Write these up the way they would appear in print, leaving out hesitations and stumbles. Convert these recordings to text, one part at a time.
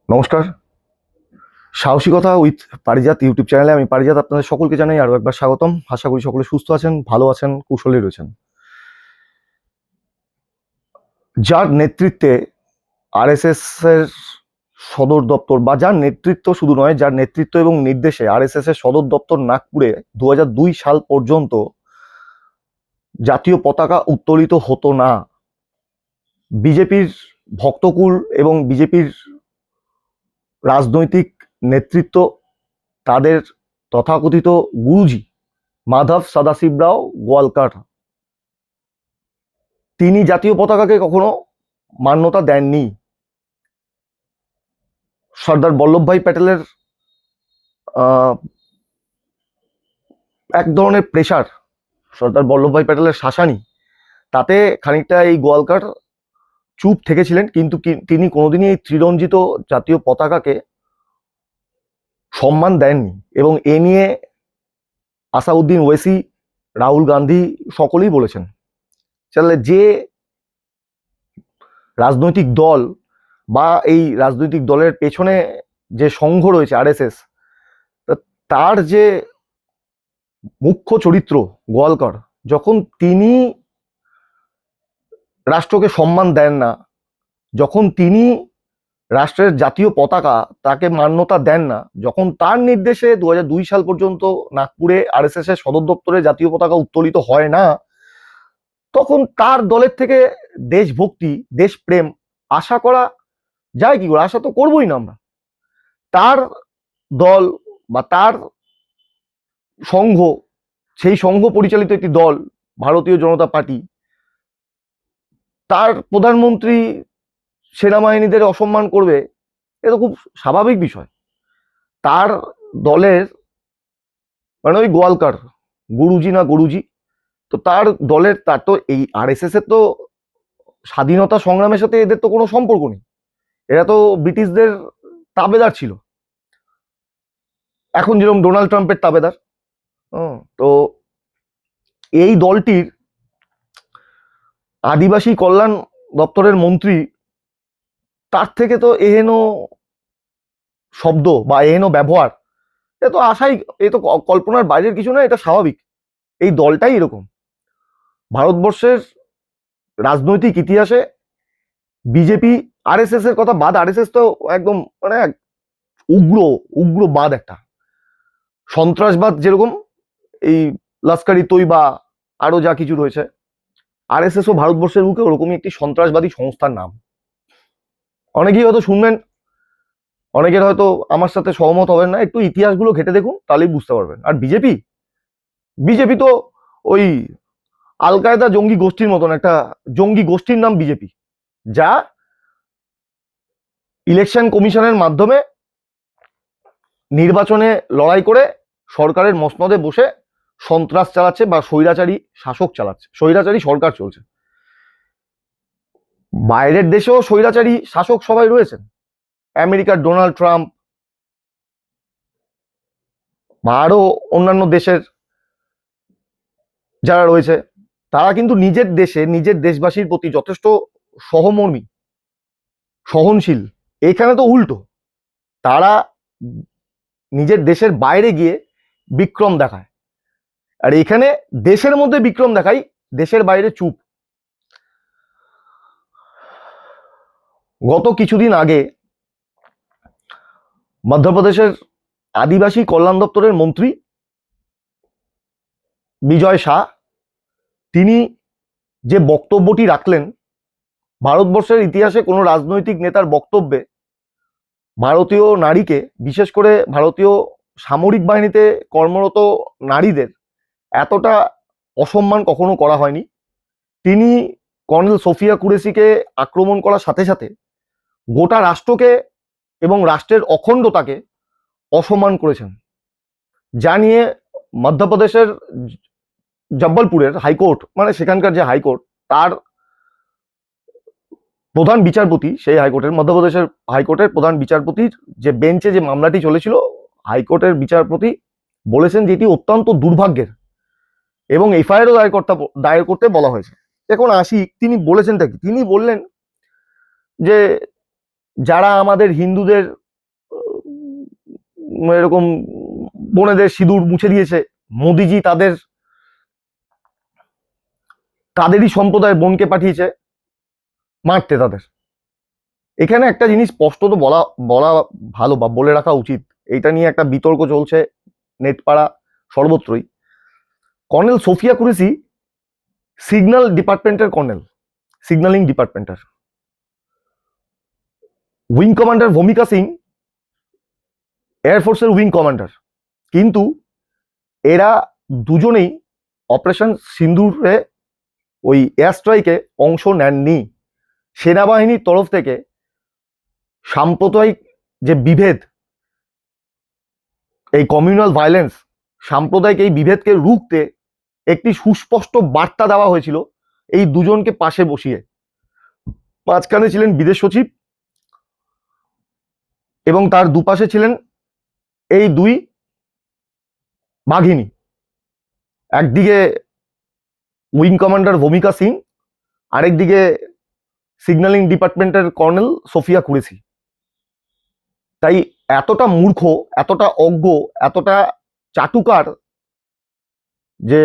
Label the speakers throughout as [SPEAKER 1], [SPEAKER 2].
[SPEAKER 1] নমস্কার। সাহসিকতা with Parijat YouTube চ্যানেলে আমি পারিজাত আপনাদের সকলকে জানাই আরও একবার স্বাগতম। আশা করি সকলে সুস্থ আছেন, ভালো আছেন, কুশলে রয়েছেন। যার নেতৃত্বে আরএসএস এর সদর দপ্তর, বা যার নেতৃত্ব শুধু নয়, যার নেতৃত্ব এবং নির্দেশে আরএসএস এর সদর দপ্তর নাগপুরে 2002 সাল পর্যন্ত জাতীয় পতাকা উত্তোলিত হতো না। বিজেপির ভক্তকুল এবং বিজেপির রাজনৈতিক নেতৃত্ব, তাদের তথাকথিত গুরুজি মাধব সদাশিবরাও গোয়ালকার, তিনি জাতীয় পতাকাকে কখনো মান্যতা দেননি। সর্দার বল্লভভাই প্যাটেলের এক ধরনের প্রেশার, সর্দার বল্লভভাই প্যাটেলের শাসানি, তাতে খানিকটা এই গোয়ালকার চুপ থেকেছিলেন, কিন্তু তিনি কোনোদিনই এই ত্রিরঞ্জিত জাতীয় পতাকাকে সম্মান দেননি। এবং এ নিয়ে আসাউদ্দিন ওয়েসি, রাহুল গান্ধী সকলেই বলেছেন। তাহলে যে রাজনৈতিক দল বা এই রাজনৈতিক দলের পেছনে যে সংঘ রয়েছে আরএসএস, তার যে মুখ্য চরিত্র গোয়ালকর, যখন তিনি রাষ্ট্রকে সম্মান দেন না, যখন তিনি রাষ্ট্রের জাতীয় পতাকা তাকে মান্যতা দেন না, যখন তার নির্দেশে 2002 সাল পর্যন্ত নাগপুরে আরএসএস এর সদর দপ্তরে জাতীয় পতাকা উত্তোলিত হয় না, তখন তার দলের থেকে দেশভক্তি, দেশপ্রেম আশা করা যায় কি করে? আশা তো করবোই না আমরা। তার দল বা তার সংঘ, সেই সংঘ পরিচালিত একটি দল ভারতীয় জনতা পার্টি, তার প্রধানমন্ত্রী সেনাবাহিনীদের অসম্মান করবে, এটা খুব স্বাভাবিক বিষয়। তার দলের মানে ওই গোয়ালকার গুরুজি না গুরুজি, তো তার দলের, তার তো এই আরএসএস এর তো স্বাধীনতা সংগ্রামের সাথে এদের তো কোনো সম্পর্ক নেই। এরা তো ব্রিটিশদের তাবেদার ছিল, এখন যেরকম ডোনাল্ড ট্রাম্পের তাবেদার। তো এই দলটির আদিবাসী কল্যাণ দপ্তরের মন্ত্রী, তার থেকে তো এহেন শব্দ বা এহেন ব্যবহার, এ তো আশাই, এ তো কল্পনার বাইরের কিছু না, এটা স্বাভাবিক। এই দলটাই এরকম। ভারতবর্ষের রাজনৈতিক ইতিহাসে বিজেপি, আরএসএস এর কথা বাদ, আরএসএস তো একদম মানে উগ্রবাদ, একটা সন্ত্রাসবাদ, যেরকম এই লস্কর ই তৈবা আরো যা কিছু রয়েছে, আরএসএস ও ভারতবর্ষের বুকে ওরকমই একটি সন্ত্রাসবাদী সংস্থার নাম। অনেকেই হয়তো শুনবেন, অনেকের হয়তো আমার সাথে সহমত হবেন না, একটু ইতিহাসগুলো ঘেটে দেখুন, তাহলেই বুঝতে পারবেন। আর বিজেপি, বিজেপি তো ওই আল কায়দা জঙ্গি গোষ্ঠীর মতন একটা জঙ্গি গোষ্ঠীর নাম বিজেপি, যা ইলেকশন কমিশনের মাধ্যমে নির্বাচনে লড়াই করে সরকারের মসনদে বসে সন্ত্রাস চালাচ্ছে বা স্বৈরাচারী শাসক চালাচ্ছে, স্বৈরাচারী সরকার চলছে। বাইরের দেশেও স্বৈরাচারী শাসক সবাই রয়েছেন, আমেরিকার ডোনাল্ড ট্রাম্প বা আরো অন্যান্য দেশের যারা রয়েছে, তারা কিন্তু নিজের দেশে, নিজের দেশবাসীর প্রতি যথেষ্ট সহমর্মী, সহনশীল। এখানে তো উল্টো, তারা নিজের দেশের বাইরে গিয়ে বিক্রম দেখায়, আর এখানে দেশের মধ্যে বিক্রম দেখাই, দেশের বাইরে চুপ। গত কিছুদিন আগে মধ্যপ্রদেশের আদিবাসী কল্যাণ দপ্তরের মন্ত্রী বিজয় শাহ, তিনি যে বক্তব্যটি রাখলেন, ভারতবর্ষের ইতিহাসে কোনো রাজনৈতিক নেতার বক্তব্যে ভারতীয় নারীকে, বিশেষ করে ভারতীয় সামরিক বাহিনীতে কর্মরত নারীদের এতটা অসম্মান কখনো করা হয়নি। তিনি কর্নেল সোফিয়া কুরেশিকে আক্রমণ করার সাথে সাথে গোটা রাষ্ট্রকে এবং রাষ্ট্রের অখণ্ডতাকে অসম্মান করেছেন, যা নিয়ে মধ্যপ্রদেশের জব্বলপুরের হাইকোর্ট, মানে সেখানকার যে হাইকোর্ট, তার প্রধান বিচারপতি, সেই হাইকোর্টের, মধ্যপ্রদেশের হাইকোর্টের প্রধান বিচারপতির যে বেঞ্চে যে মামলাটি চলেছিল, হাইকোর্টের বিচারপতি বলেছেন যে এটি অত্যন্ত দুর্ভাগ্যের এবং এফআইআরও দায়ের করতে বলা হয়েছে। এখন আসি, তিনি বলেছেনটা কি? তিনি বললেন যে যারা আমাদের হিন্দুদের এরকম বোনেদের সিঁদুর মুছে দিয়েছে। মোদিজি তাদেরই সম্প্রদায়ের বোনকে পাঠিয়েছে মারতে তাদের। এখানে একটা জিনিস স্পষ্টত বলা বলা ভালো বা বলে রাখা উচিত, এইটা নিয়ে একটা বিতর্ক চলছে নেটপাড়া সর্বত্রই। কর্নেল সোফিয়া কুরেশি সিগন্যাল ডিপার্টমেন্টের কর্নেল, সিগন্যালিং ডিপার্টমেন্টের। উইং কমান্ডার ভূমিকা সিং এয়ারফোর্সের উইং কমান্ডার। কিন্তু এরা দুজনেই অপারেশন সিন্দুরে ওই এয়ার স্ট্রাইকে অংশ নেননি। সেনাবাহিনীর তরফ থেকে সাম্প্রদায়িক যে বিভেদ, এই কমিউনাল ভায়োলেন্স, সাম্প্রদায়িক এই বিভেদকে রুখতে একটি সুস্পষ্ট বার্তা দেওয়া হয়েছিল এই দুজনকে পাশে বসিয়ে। মাঝখানে ছিলেন বিদেশ সচিব এবং তার দুপাশে ছিলেন এই দুই বাঘিনী, একদিকে উইং কমান্ডার ভূমিকা সিং, আরেকদিকে সিগন্যালিং ডিপার্টমেন্টের কর্নেল সোফিয়া কুরেশি। তাই এতটা মূর্খ, এতটা অজ্ঞ, এতটা চাটুকার যে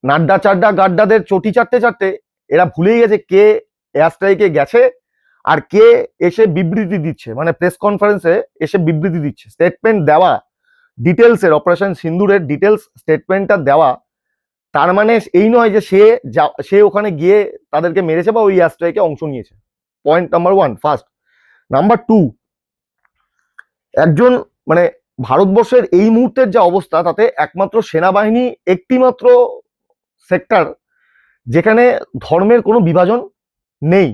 [SPEAKER 1] নাড্ডা চাড্ডা গাড্ডাদের চটি চাটতে চাটতে এরা ভুলেই গেছে কে এয়ার স্ট্রাইকে গেছে আর কে এসে বিবৃতি দিচ্ছে, মানে প্রেস কনফারেন্সে এসে বিবৃতি দিচ্ছে, স্টেটমেন্ট দেওয়া, ডিটেলসের অপারেশন সিন্দুরের ডিটেলস স্টেটমেন্টটা দেওয়া। তার মানে এই নয় যে সে ওখানে গিয়ে তাদেরকে মেরেছে বা ওই এয়ার স্ট্রাইকে অংশ নিয়েছে। Point number 1 first. নাম্বার 2, একজন মানে ভারতবর্ষের এই মুহূর্তের যা অবস্থা, তাতে একমাত্র সেনাবাহিনী একটি মাত্র সেক্টর যেখানে ধর্মের কোনো বিভাজন নেই।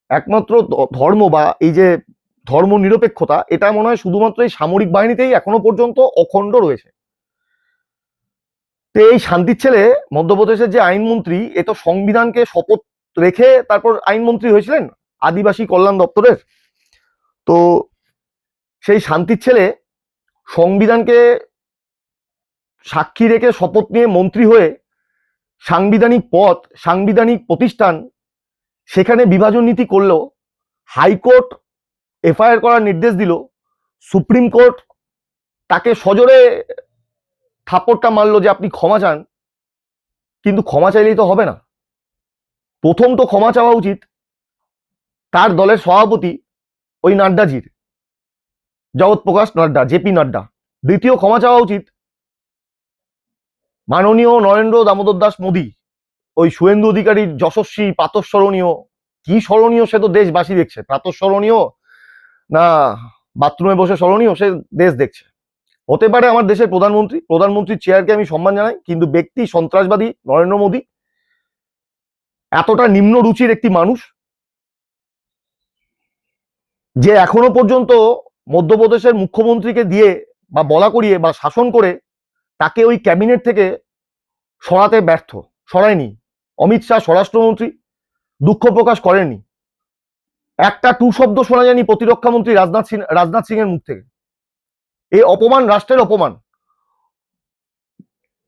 [SPEAKER 1] একমাত্র ধর্ম বা এই যে ধর্ম নিরপেক্ষতা, এটা মনে হয় শুধুমাত্র এই সামরিক বাহিনীতেই এখনো পর্যন্ত অখণ্ড রয়েছে। তো এই শান্তির ছেলে মধ্যপ্রদেশের যে আইনমন্ত্রী, এ তো সংবিধানকে শপথ রেখে তারপর আইনমন্ত্রী হয়েছিলেন আদিবাসী কল্যাণ দপ্তরের। তো সেই শান্তির ছেলে সংবিধানকে সাক্ষী রেখে শপথ নিয়ে মন্ত্রী হয়ে সাংবিধানিক পথ, সাংবিধানিক প্রতিষ্ঠান, সেখানে বিভাজন নীতি করলো। হাইকোর্ট এফআইআর করার নির্দেশ দিল, সুপ্রিম কোর্ট তাকে সজোরে থাপ্পড়টা মারলো যে আপনি ক্ষমা চান। কিন্তু ক্ষমা চাইলেই তো হবে না, প্রথম তো ক্ষমা চাওয়া উচিত তার দলের সভাপতি ওই নাড্ডাজির, জগৎ প্রকাশ নাড্ডা, জেপি নাড্ডা। দ্বিতীয় ক্ষমা চাওয়া উচিত মাননীয় নরেন্দ্র দামোদর দাস মোদী, ওই শুভেন্দু অধিকারীর যশস্বী প্রাতঃস্মরণীয়, কি স্মরণীয় সে তো দেশবাসী দেখছে, প্রাতঃস্মরণীয় না বাথরুমে বসে স্মরণীয় সে দেশ দেখছে। হতে পারে আমার দেশের প্রধানমন্ত্রীর চেয়ারকে আমি সম্মান জানাই, কিন্তু ব্যক্তি সন্ত্রাসবাদী নরেন্দ্র মোদী এতটা নিম্ন রুচির একটি মানুষ যে এখনো পর্যন্ত মধ্যপ্রদেশের মুখ্যমন্ত্রীকে দিয়ে বা বলা করিয়ে বা শাসন করে তাকে ওই ক্যাবিনেট থেকে সরাতে সরায়নি। অমিত শাহ স্বরাষ্ট্রমন্ত্রী দুঃখ প্রকাশ করেননি। একটা টু শব্দ শোনা যায়নি প্রতিরক্ষা মন্ত্রী রাজনাথ সিং এর মুখ থেকে। এই অপমান, রাষ্ট্রের অপমান।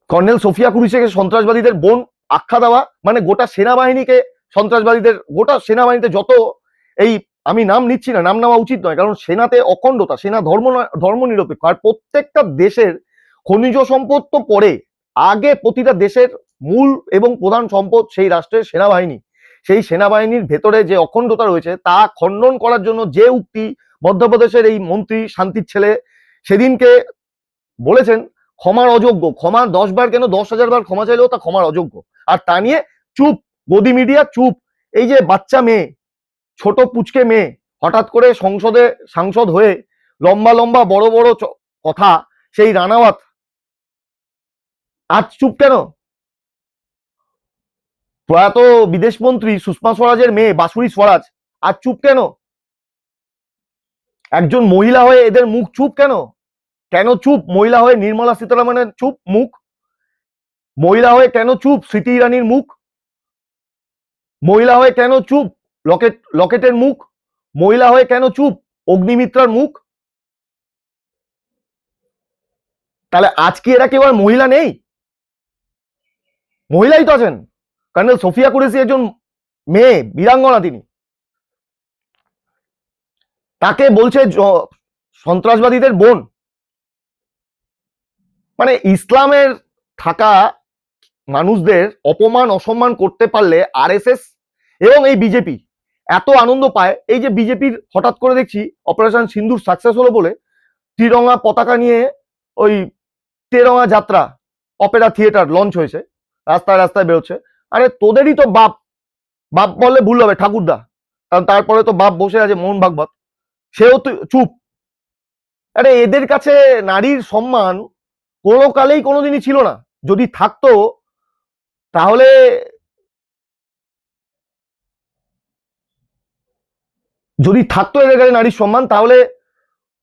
[SPEAKER 1] কর্নেল সোফিয়া কুরেশিকে সন্ত্রাসবাদীদের বোন আখ্যা দেওয়া মানে গোটা সেনাবাহিনীকে সন্ত্রাসবাদীদের, গোটা সেনাবাহিনীতে যত এই, আমি নাম নিচ্ছি না, নাম নেওয়া উচিত নয়, কারণ সেনাতে অখণ্ডতা, সেনা ধর্ম নিরপেক্ষ। আর প্রত্যেকটা দেশের খনিজ সম্পদ তো পরে, আগে প্রতিটা দেশের মূল এবং প্রধান সম্পদ সেই রাষ্ট্রের সেনাবাহিনী। সেই সেনাবাহিনীর ভেতরে যে অখণ্ডতা রয়েছে তা খণ্ডন করার জন্য যে উক্তি মধ্যপ্রদেশের এই মন্ত্রী শান্তির ছেলে সেদিনকে বলেছেন, ক্ষমার অযোগ্য। ক্ষমা 10 বার কেন 10,000 বার ক্ষমা চাইলেও তা ক্ষমার অযোগ্য। আর তা নিয়ে চুপ, গদি মিডিয়া চুপ। এই যে বাচ্চা মেয়ে, ছোট পুচকে মেয়ে হঠাৎ করে সাংসদ হয়ে লম্বা লম্বা বড় বড় কথা, সেই রানাওয়াত আজ চুপ কেন? প্রয়াত বিদেশমন্ত্রী সুষমা স্বরাজের মেয়ে বাসুরি স্বরাজ আজ চুপ কেন? একজন মহিলা হয়ে এদের মুখ চুপ কেন? কেন চুপ? মহিলা হয়ে নির্মলা সীতারামনের চুপ মুখ, মহিলা হয়ে কেন চুপ স্মৃতি ইরানির মুখ, মহিলা হয়ে কেন চুপ লকেটের মুখ, মহিলা হয়ে কেন চুপ অগ্নিমিত্রার মুখ? তাহলে আজকে এরা কেউ আর মহিলা নেই? মহিলাই তো আছেন। কর্নেল সোফিয়া কুরেশি একজন মেয়ে, বীরাঙ্গনা তিনি, তাকে বলছে সন্ত্রাসবাদীদের বোন। মানে ইসলামের থাকা মানুষদের অপমান অসম্মান করতে পারলে আরএসএস এবং এই বিজেপি এত আনন্দ পায়। এই যে বিজেপির হঠাৎ করে দেখছি অপারেশন সিন্দুর সাকসেস হলো বলে ত্রিরঙা পতাকা নিয়ে ওই তেরঙা যাত্রা অপেরা থিয়েটার লঞ্চ হয়েছে, রাস্তায় রাস্তায় বেরোচ্ছে। আরে তোদেরই তো বাপ, বাপ বললে ভুল হবে, ঠাকুরদা, কারণ তারপরে তো বাপ বসে আছে মোহন ভাগবত, সেও তো চুপ। আরে এদের কাছে নারীর সম্মান কোনো কালেই কোনোদিনই ছিল না। যদি থাকতো তাহলে এদের কাছে নারীর সম্মান, তাহলে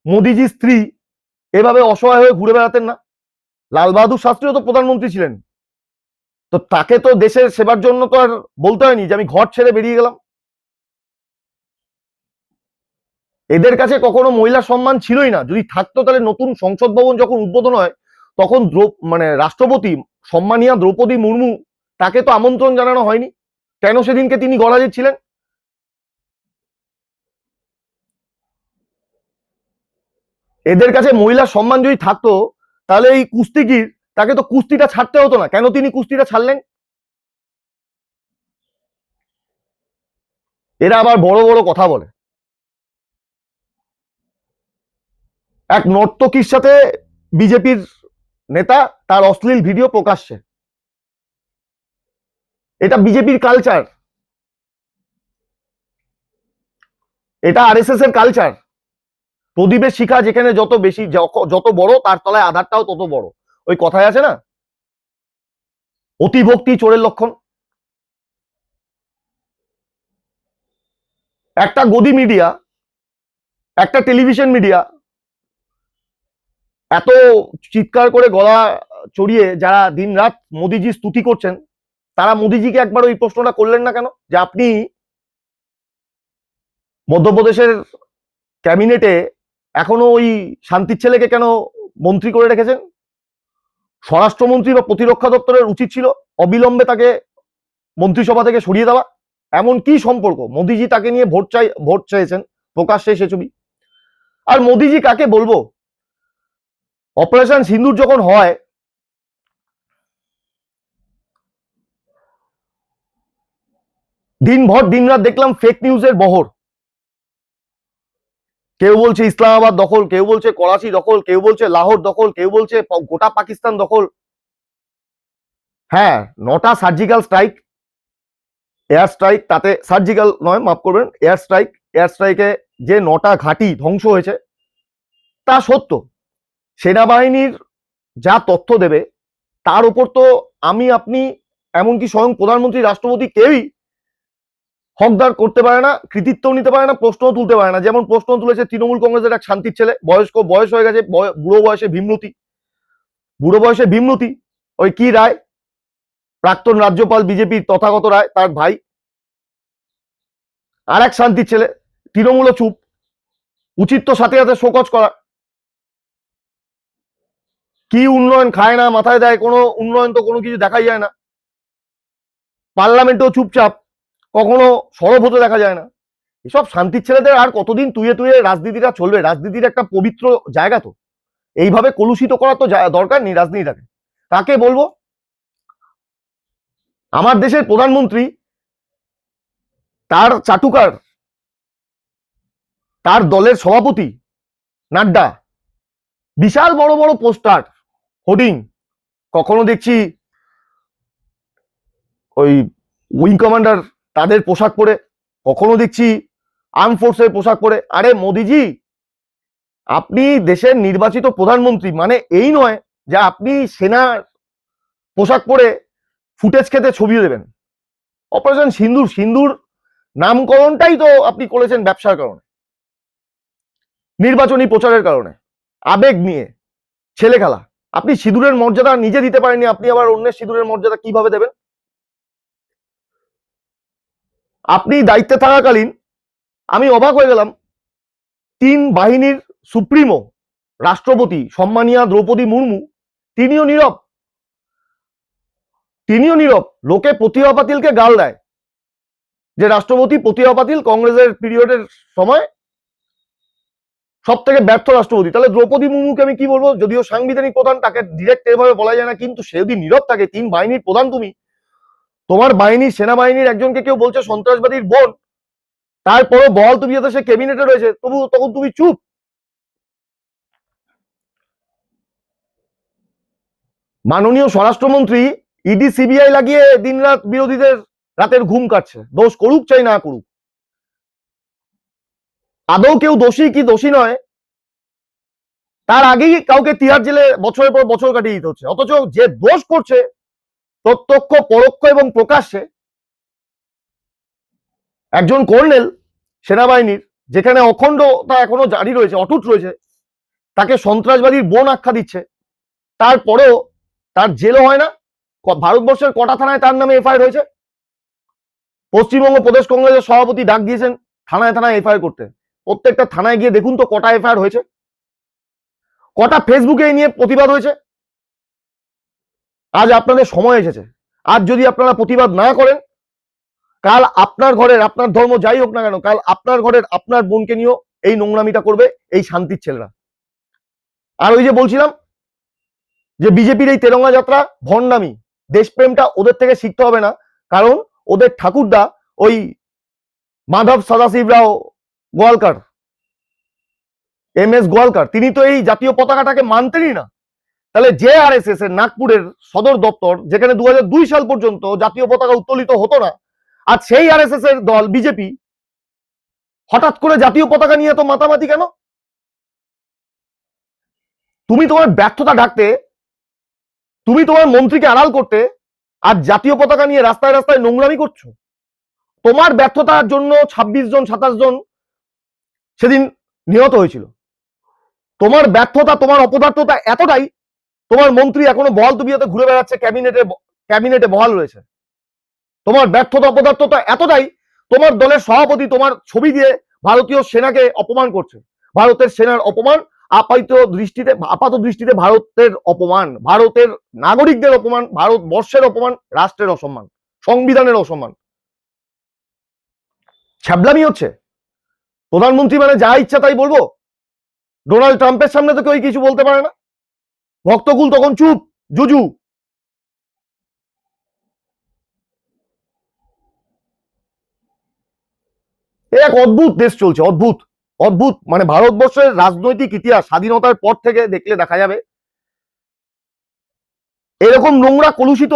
[SPEAKER 1] মোদিজির স্ত্রী এভাবে অসহায় হয়ে ঘুরে বেড়াতেন না। লাল বাহাদুর শাস্ত্রীও তো প্রধানমন্ত্রী ছিলেন, তো তাকে তো দেশের সেবার জন্য তো আর বলতে হয়নি যে আমি ঘর ছেড়ে বেরিয়ে গেলাম। এদের কাছে কখনো মহিলা সম্মান ছিলই না। যদি থাকতো তাহলে নতুন সংসদ ভবন যখন উদ্বোধন হয় তখন মানে রাষ্ট্রপতি সম্মানীয়া দ্রৌপদী মুর্মু, তাকে তো আমন্ত্রণ জানানো হয়নি। কেন সেদিনকে তিনি গলাজিৎ ছিলেন? এদের কাছে মহিলা সম্মান যদি থাকতো তাহলে এই কুস্তিগির, তাকে তো কুস্তিটা ছাড়তে হতো না। কেন তিনি কুস্তিটা ছাড়লেন? এরা আবার বড় বড় কথা বলে। এক নর্তকীর সাথে বিজেপির নেতা, তার অশ্লীল ভিডিও প্রকাশ্যে। এটা বিজেপির কালচার, এটা আরএসএস এর কালচার। প্রদীপের শিখা যেখানে যত বেশি, যত বড় তার তলায় আধারটাও তত বড়। ওই কথায় আছে না, অতিভক্তি চোরের লক্ষণ। একটা গদি মিডিয়া, একটা টেলিভিশন মিডিয়া এত চিৎকার করে গলা চড়িয়ে যারা দিনরাত মোদিজি স্তুতি করছেন, তারা মোদিজিকে একবার ওই প্রশ্নটা করলেন না কেন যে আপনি মধ্যপ্রদেশের ক্যাবিনেটে এখনো ওই শান্তির ছেলেকে কেন মন্ত্রী করে রেখেছেন? স্বরাষ্ট্রমন্ত্রী বা প্রতিরক্ষা দপ্তরের উচিত ছিল অবিলম্বে তাকে মন্ত্রিসভা থেকে সরিয়ে দেওয়া। এমন কি সম্পর্ক? মোদিজি তাকে নিয়ে ভোট চাইছেন প্রকাশ্যে সে ছবি। আর মোদিজি কাকে বলবো, অপারেশন সিন্দুর যখন হয় দিনভর দিনরাত দেখলাম ফেক নিউজের বহর। কেউ বলছে ইসলামাবাদ দখল, কেউ বলছে করাচি দখল, কেউ বলছে লাহোর দখল, কেউ বলছে গোটা পাকিস্তান দখল। হ্যাঁ, 9টা সার্জিক্যাল স্ট্রাইক, এয়ার স্ট্রাইক, তাতে সার্জিক্যাল নয়, মাফ করবেন, এয়ার স্ট্রাইকে যে 9টা ঘাঁটি ধ্বংস হয়েছে তা সত্য। সেনাবাহিনীর যা তথ্য দেবে তার উপর তো আমি আপনি এমনকি স্বয়ং প্রধানমন্ত্রী রাষ্ট্রপতি কেউই হকদার করতে পারে না, কৃতিত্ব নিতে পারে না, প্রশ্ন তুলতে পারে না। যেমন প্রশ্ন তুলেছে তৃণমূল কংগ্রেসের এক শান্তির ছেলে, বয়স হয়ে গেছে, বুড়ো বয়সে ভীমরতি, ওই কি রায়, প্রাক্তন রাজ্যপাল বিজেপির তথাগত রায়, তার ভাই। আর এক শান্তির ছেলে, তৃণমূলও চুপ, উচিত তো সাথে সাথে শোকজ করা। কি উন্নয়ন খায় না মাথায় দেয়, কোনো উন্নয়ন তো কোনো কিছু দেখাই যায় না। পার্লামেন্টেও চুপচাপ, কখনো সরব হতে দেখা যায় না। এসব শান্তির ছেলেদের আর কতদিন তুইয়ে তুইয়ে রাজনীতিটা চলবে? রাজনীতির একটা পবিত্র জায়গা, তো এইভাবে কলুষিত করার তো দরকার নেই রাজনীতিটাকে। তাকে বলবো, আমার দেশের প্রধানমন্ত্রী, তার চাটুকার, তার দলের সভাপতি নাড্ডা, বিশাল বড় বড় পোস্টার, হোর্ডিং, কখনো দেখছি ওই উইং কমান্ডার তাদের পোশাক পরে, কখনো দেখছি আর্ম ফোর্সের পোশাক পরে। আরে মোদিজি, আপনি দেশের নির্বাচিত প্রধানমন্ত্রী, মানে এই নয় যে আপনি সেনার পোশাক পরে ফুটেজ খেতে ছবি দেবেন। অপারেশন সিন্দুর নামকরণটাই তো আপনি করেছেন ব্যবসার কারণে, নির্বাচনী প্রচারের কারণে, আবেগ নিয়ে ছেলে খেলা। আপনি সিঁদুরের মর্যাদা নিজে দিতে পারেননি, আপনি আবার অন্যের সিঁদুরের মর্যাদা কিভাবে দেবেন? আপনি দায়িত্বে থাকাকালীন আমি অবাক হয়ে গেলাম, 3 বাহিনীর সুপ্রিমো রাষ্ট্রপতি সম্মানীয়া দ্রৌপদী মুর্মু তিনিও নীরব। লোকে প্রতিভা পাতিলকে গাল দেয় যে রাষ্ট্রপতি প্রতিভা পাতিল কংগ্রেসের পিরিয়ডের সময় সব থেকে ব্যর্থ রাষ্ট্রপতি। তাহলে দ্রৌপদী মুর্মুকে আমি কি বলবো? যদিও সাংবিধানিক প্রধান, তাকে ডিরেক্ট এভাবে বলা যায় না, কিন্তু সে যদি নীরব থাকে, 3 বাহিনীর প্রধান তুমি, তোমার বাহিনী সেনাবাহিনীর একজনকে কেউ বলছে সন্ত্রাসবাদীর বোন, তারপরও বল তুমি যাতে সে ক্যাবিনেটে রয়েছে, তখন তুমি চুপ। মাননীয় স্বরাষ্ট্রমন্ত্রী ইডি সিবিআই লাগিয়ে দিনরাত বিরোধীদের রাতের ঘুম কাটছে, দোষ করুক চাই না করুক। আদৌ কেউ দোষী কি দোষী নয় তার আগেই কাউকে তিহার জেলে বছরের পর বছর কাটিয়ে দিতে হচ্ছে, অথচ যে দোষ করছে প্রত্যক্ষ পরোক্ষ এবং প্রকাশ্যে একজন কর্নেল সেনাবাহিনীর, যেখানে অখণ্ডতা এখনো জারি রয়েছে, অটুট রয়েছে, তাকে সন্ত্রাসবাদীর বোন আখ্যা দিচ্ছে, তারপরেও তার জেলও হয় না। ভারতবর্ষের কটা থানায় তার নামে এফআইআর হয়েছে? পশ্চিমবঙ্গ প্রদেশ কংগ্রেসের সভাপতি ডাক দিয়েছেন থানায় থানায় এফআইআর করতে, প্রত্যেকটা থানায় গিয়ে দেখুন তো কটা এফআইআর হয়েছে, কটা ফেসবুকে এই নিয়ে প্রতিবাদ হয়েছে। আজ আপনাদের সময় এসেছে, আজ যদি আপনারা প্রতিবাদ না করেন, কাল আপনার ঘরের, আপনার ধর্ম যাই হোক না কেন, কাল আপনার ঘরের আপনার বোনকে নিয়েও এই নোংরামিটা করবে এই শান্তির ছেলেরা। আর ওই যে বলছিলাম যে বিজেপির এই তেরঙ্গা যাত্রা ভণ্ডামি, দেশপ্রেমটা ওদের থেকে শিখতে হবে না, কারণ ওদের ঠাকুরদা ওই মাধব সদাশিব রাও গোয়ালকার, MS গোয়ালকার, তিনি তো এই জাতীয় পতাকাটাকে মানতেনই না। তাহলে যে আরএসএস এর নাগপুরের সদর দপ্তর, যেখানে 2002 সাল পর্যন্ত জাতীয় পতাকা উত্তোলিত হতো না, আজ সেই আরএসএস এর দল বিজেপি হঠাৎ করে জাতীয় পতাকা নিয়ে তো মাতামাতি কেন? তুমি তোমার ব্যর্থতা ঢাকতে, তুমি তোমার মন্ত্রীকে আড়াল করতে আজ জাতীয় পতাকা নিয়ে রাস্তায় রাস্তায় নোংরামি করছো। তোমার ব্যর্থতার জন্য 26 জন 27 জন সেদিন নিহত হয়েছিল। তোমার ব্যর্থতা, তোমার অপদার্থতা এতটাই, তোমার মন্ত্রী এখনো বহাল তবিয়তে ঘুরে বেড়াচ্ছে, ক্যাবিনেটে বহাল রয়েছে। তোমার ব্যর্থতা অপদার্থতা এতটাই, তোমার দলের সভাপতি তোমার ছবি দিয়ে ভারতীয় সেনাকে অপমান করছে। ভারতের সেনার অপমান আপাত দৃষ্টিতে ভারতের অপমান, ভারতের নাগরিকদের অপমান, ভারতবর্ষের অপমান, রাষ্ট্রের অসম্মান, সংবিধানের অসম্মান, ছ্যাবলামি হচ্ছে। প্রধানমন্ত্রী মানে যা ইচ্ছা তাই বলবো? ডোনাল্ড ট্রাম্পের সামনে তো কেউ কিছু বলতে পারে না, ভক্তকুল তখন চুপ, জুজু। এক অদ্ভুত দেশ চলছে, অদ্ভুত অদ্ভুত। মানে ভারতবর্ষের রাজনৈতিক ইতিহাস স্বাধীনতার পর থেকে দেখলে দেখা যাবে এরকম নোংরা কলুষিত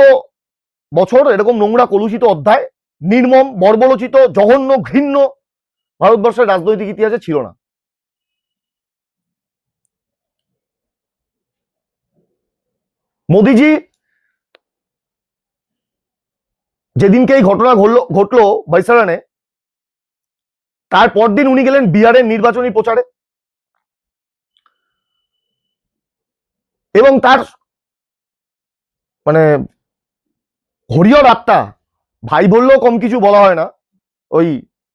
[SPEAKER 1] বছর, এরকম নোংরা কলুষিত অধ্যায়, নির্মম বর্বরচিত জঘন্য ঘৃণ্য ভারতবর্ষের রাজনৈতিক ইতিহাসে ছিল না। মোদিজি যেদিনকে এই ঘটনা ঘটলো বৈশালানে, তার পরদিন উনি গেলেন বিহারের নির্বাচনী প্রচারে, এবং তার মানে হরিহর আত্মা, ভাই বললেও কম কিছু বলা হয় না, ওই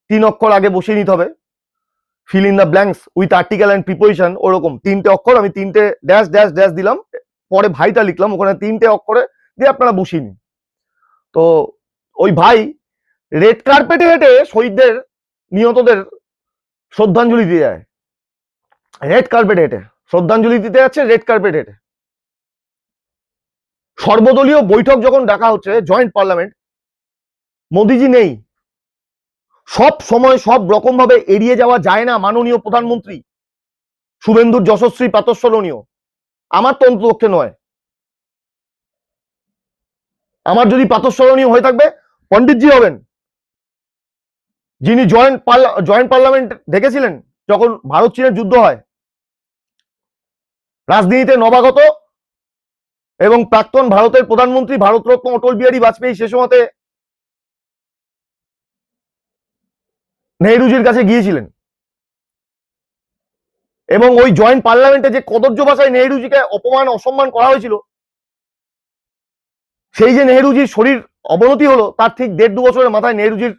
[SPEAKER 1] 3 অক্ষর আগে বসিয়ে নিতে হবে, fill in the blanks with article and preposition, ওরকম 3টে অক্ষর, আমি 3টে ড্যাশ ড্যাশ ড্যাশ দিলাম, পরে ভাইটা লিখলাম, ওখানে 3টে অক্ষরে দিয়ে আপনারা বসিয়ে নিন। তো ওই ভাই রেড কার্পেটে হেঁটে শহীদদের, নিহতদের শ্রদ্ধাঞ্জলি দিয়ে যায়, রেড কার্পেট হেঁটে শ্রদ্ধাঞ্জলি দিতে যাচ্ছে, রেড কার্পেট হেঁটে। সর্বদলীয় বৈঠক যখন ডাকা হচ্ছে, জয়েন্ট পার্লামেন্ট, মোদিজি নেই। সব সময় সব রকম ভাবে এড়িয়ে যাওয়া যায় না মাননীয় প্রধানমন্ত্রী, শুভেন্দুর যশস্বী প্রাতঃস্মরণীয়। আমার তো অন্তপক্ষে নয়, আমার যদি প্রাতঃস্মরণীয় হয়ে থাকবে পণ্ডিতজি হবেন, যিনি জয়েন্ট পার্লামেন্ট ডেকেছিলেন যখন ভারত চীনের যুদ্ধ হয়, রাজনীতিতে নবাগত এবং প্রাক্তন ভারতের প্রধানমন্ত্রী ভারতরত্ন অটল বিহারী বাজপেয়ী সে সময়তে নেহরুজির কাছে গিয়েছিলেন, এবং ওই জয়েন্ট পার্লামেন্টে যে কদর্য ভাষায় নেহরুজিকে অপমান অসম্মান করা হয়েছিল, সেই যে নেহরুজির শরীর অবনতি হলো, তার ঠিক 1.5-2 বছরের মাথায় নেহরুজির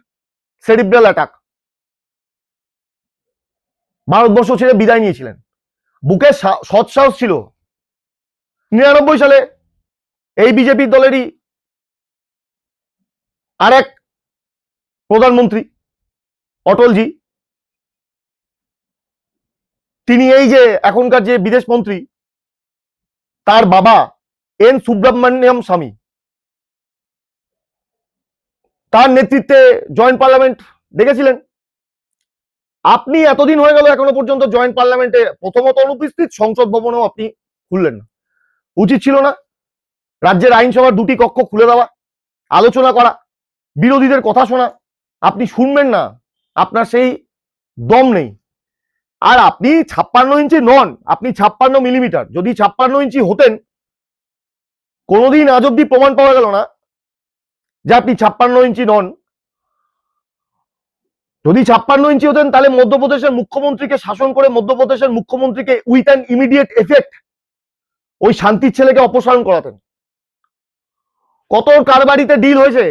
[SPEAKER 1] সেরিব্রাল অ্যাটাক, ভারতবর্ষ ছেড়ে বিদায় নিয়েছিলেন। বুকে সৎসাহস ছিল। 99 সালে এই বিজেপি দলেরই আর এক প্রধানমন্ত্রী অটলজি, তিনি এই যে এখনকার যে বিদেশ মন্ত্রী, তার বাবা এন সুব্রমণ্যম স্বামী, তার নেতৃত্বে জয়েন্ট পার্লামেন্ট দেখেছিলেন। আপনি এতদিন হয়ে গেল এখনো পর্যন্ত জয়েন্ট পার্লামেন্টে প্রথমত অনুপস্থিত, সংসদ ভবনেও আপনি খুললেন না। উচিত ছিল না রাজ্যের আইনসভার দুটি কক্ষ খুলে দেওয়া, আলোচনা করা, বিরোধীদের কথা শোনা? আপনি শুনবেন না, আপনার সেই দম নেই। আর আপনি 56 ইঞ্চি নন, আপনি 56 মিলিমিটার। যদি 56 ইঞ্চি হতেন, কোনোদিন আজ অব্দি প্রমাণ পাওয়া গেল না যে আপনি 56 ইঞ্চি নন। যদি 56 ইঞ্চি হতেন, তাহলে মধ্যপ্রদেশের মুখ্যমন্ত্রীকে শাসন করে মধ্যপ্রদেশের মুখ্যমন্ত্রীকে উইথ অ্যান ইমিডিয়েট এফেক্ট ওই শান্তির ছেলেকে অপসারণ করাতেন। কত কার বাড়িতে ডিল হয়েছে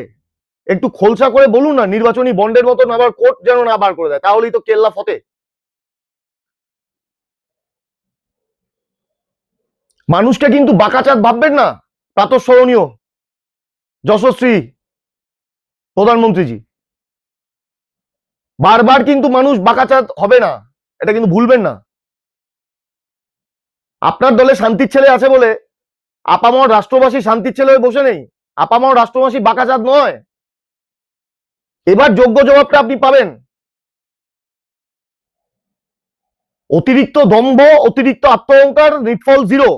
[SPEAKER 1] একটু খোলসা করে বলুন না। নির্বাচনী বন্ডের মতন আবার কোর্ট যেন না বার করে দেয়, তাহলেই তো কেল্লা ফতে। মানুষকে কিন্তু বাঁকাচাঁদ ভাববেন না। প্রাতঃস্মরণীয় যশস্বী প্রধানমন্ত্রীজি, বারবার কিন্তু মানুষ বাঁকাচাঁদ হবে না, এটা কিন্তু ভুলবেন না। আপনার দলে শান্তির ছেলে আছে বলে আপামর রাষ্ট্রবাসী শান্তির ছেলে হয়ে বসে নেই। আপামর রাষ্ট্রবাসী বাঁকাচাঁদ নয়। এবার যোগ্য জবাবটা আপনি পাবেন। অতিরিক্ত দম্ভ, অতিরিক্ত আত্মঅহংকার, নিটফল জিরো।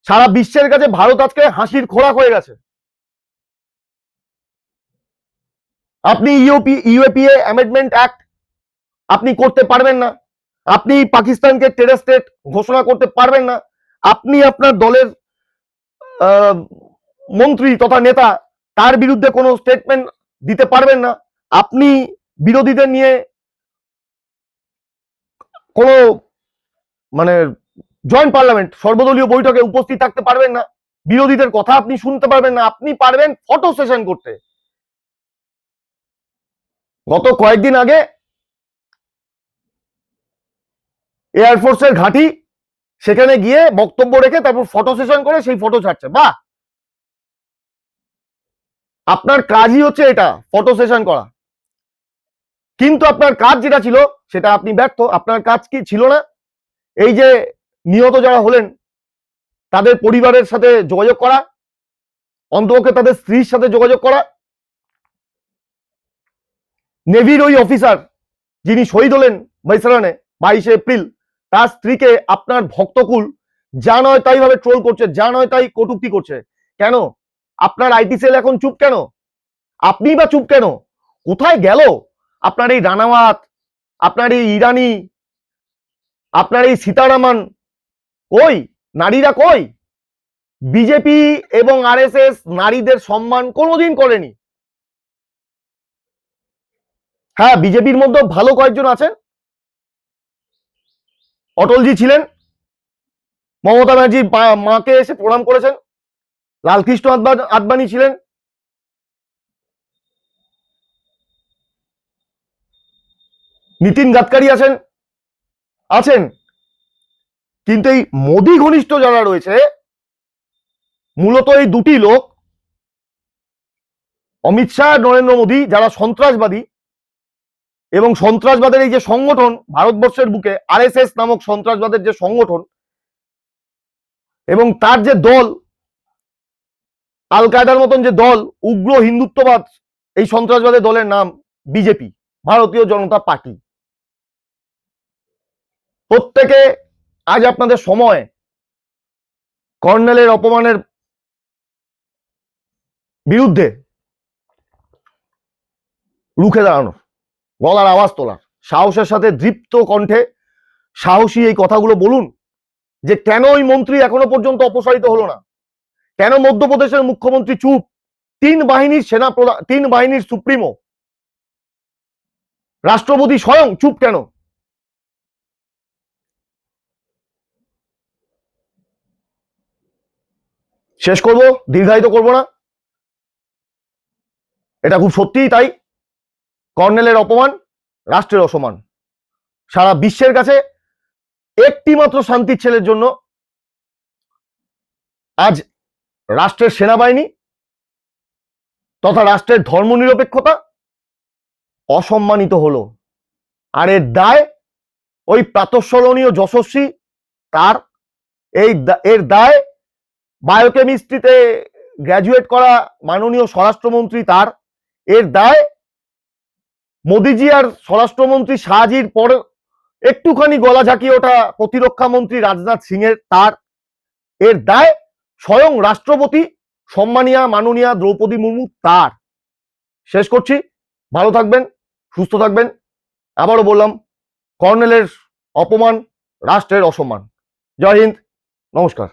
[SPEAKER 1] সারা বিশ্বের কাছে ভারত আজকে হাসির খোরাক হয়ে গেছে। আপনি ইউএপিএ অ্যামেন্ডমেন্ট অ্যাক্ট আপনি করতে পারবেন না। আপনি পাকিস্তানকে টেরর স্টেট ঘোষণা করতে পারবেন না। আপনি আপনার দলের মন্ত্রী তথা নেতা, তার বিরুদ্ধে কোনো স্টেটমেন্ট দিতে পারবেন না। আপনি বিরোধীদের নিয়ে কোনো মানে জয়েন্ট পার্লামেন্ট সর্বদলীয় বৈঠকে উপস্থিত থাকতে পারবেন না। বিরোধীদের কথা আপনি শুনতে পারবেন না। আপনি পারবেন ফটো সেশন করতে। গত কয়েকদিন আগে এয়ারফোর্সের ঘাঁটি, সেখানে গিয়ে বক্তব্য রেখে তারপর ফটো সেশন করে সেই ফটো ছাড়ছে। বাহ, আপনার কাজই হচ্ছে এটা, ফটো সেশন করা। কিন্তু আপনার কাজ যেটা ছিল সেটা আপনি ব্যর্থ। আপনার কাজ কি ছিল না? এই যে নিহত যারা হলেন তাদের পরিবারের সাথে যোগাযোগ করা, অন্তপক্ষে তাদের স্ত্রীর সাথে যোগাযোগ করা। নেভির ওই অফিসার যিনি শহীদ হলেন বৈসারানে 22 এপ্রিল, তার স্ত্রীকে আপনার ভক্তকুল যা নয় তাই ভাবে ট্রোল করছে, যা নয় তাই কটূক্তি করছে। কেন? আপনার আইটি সেল এখন চুপ কেন? আপনি বা চুপ কেন? কোথায় গেল আপনার এই রানাওয়াত, আপনার এই ইরানি, আপনার এই সীতারামন? কই নারীরা? কই? বিজেপি এবং আরএসএস নারীদের সম্মান কোনোদিন করেনি। হ্যাঁ, বিজেপির মধ্যে ভালো কয়েকজন আছেন। অটলজি ছিলেন, মমতা ব্যানার্জির মাকে এসে প্রণাম করেছেন। লালকৃষ্ণ আদবানি ছিলেন, নীতিন গাডকারি আছেন। কিন্তু এই মোদি ঘনিষ্ঠ যারা রয়েছে, মূলত এই দুটি লোক, অমিত শাহ, নরেন্দ্র মোদী, যারা সন্ত্রাসবাদী এবং সন্ত্রাসবাদের এই যে সংগঠন ভারতবর্ষের বুকে, আরএসএস নামক সন্ত্রাসবাদের যে সংগঠন এবং তার যে দল, আল কায়দার মতন যে দল, উগ্র হিন্দুত্ববাদ, এই সন্ত্রাসবাদের দলের নাম বিজেপি, ভারতীয় জনতা পার্টি। প্রত্যেকে আজ আপনাদের সময় কর্নেলের অপমানের বিরুদ্ধে রুখে দাঁড়ানোর, গলার আওয়াজ তোলার, সাহসের সাথে দৃপ্ত কণ্ঠে সাহসী এই কথাগুলো বলুন যে কেন ওই মন্ত্রী এখনো পর্যন্ত অপসারিত হলো না। কেন মধ্যপ্রদেশের মুখ্যমন্ত্রী চুপ? 3 বাহিনীর সেনাপ্রধান, 3 বাহিনীর সুপ্রিমো, রাষ্ট্রপতি স্বয়ং চুপ কেন? শেষ করব, দীর্ঘায়িত করব না। এটা খুব সত্যিই তাই। কর্নেলের অপমান রাষ্ট্রের অসম্মান। সারা বিশ্বের কাছে একটি মাত্র শান্তির ছেলের জন্য আজ রাষ্ট্রের সেনাবাহিনী তথা রাষ্ট্রের ধর্মনিরপেক্ষতা অসম্মানিত হলো। আর এর দায় ওই প্রাতঃস্মরণীয় যশস্বী তার, এর দায় বায়োকেমিস্ট্রিতে গ্র্যাজুয়েট করা মাননীয় স্বরাষ্ট্রমন্ত্রী তার, এর দায় মোদিজি আর স্বরাষ্ট্রমন্ত্রী শাহজির পর একটুখানি গলা ঝাঁকিয়ে ওঠা প্রতিরক্ষা মন্ত্রী রাজনাথ সিং এর তার, এর দায় স্বয়ং রাষ্ট্রপতি সম্মানীয়া মাননীয়া দ্রৌপদী মুর্মু তার। শেষ করছি, ভালো থাকবেন, সুস্থ থাকবেন। আবারও বললাম, কর্নেলের অপমান রাষ্ট্রের অসম্মান। জয় হিন্দ, নমস্কার।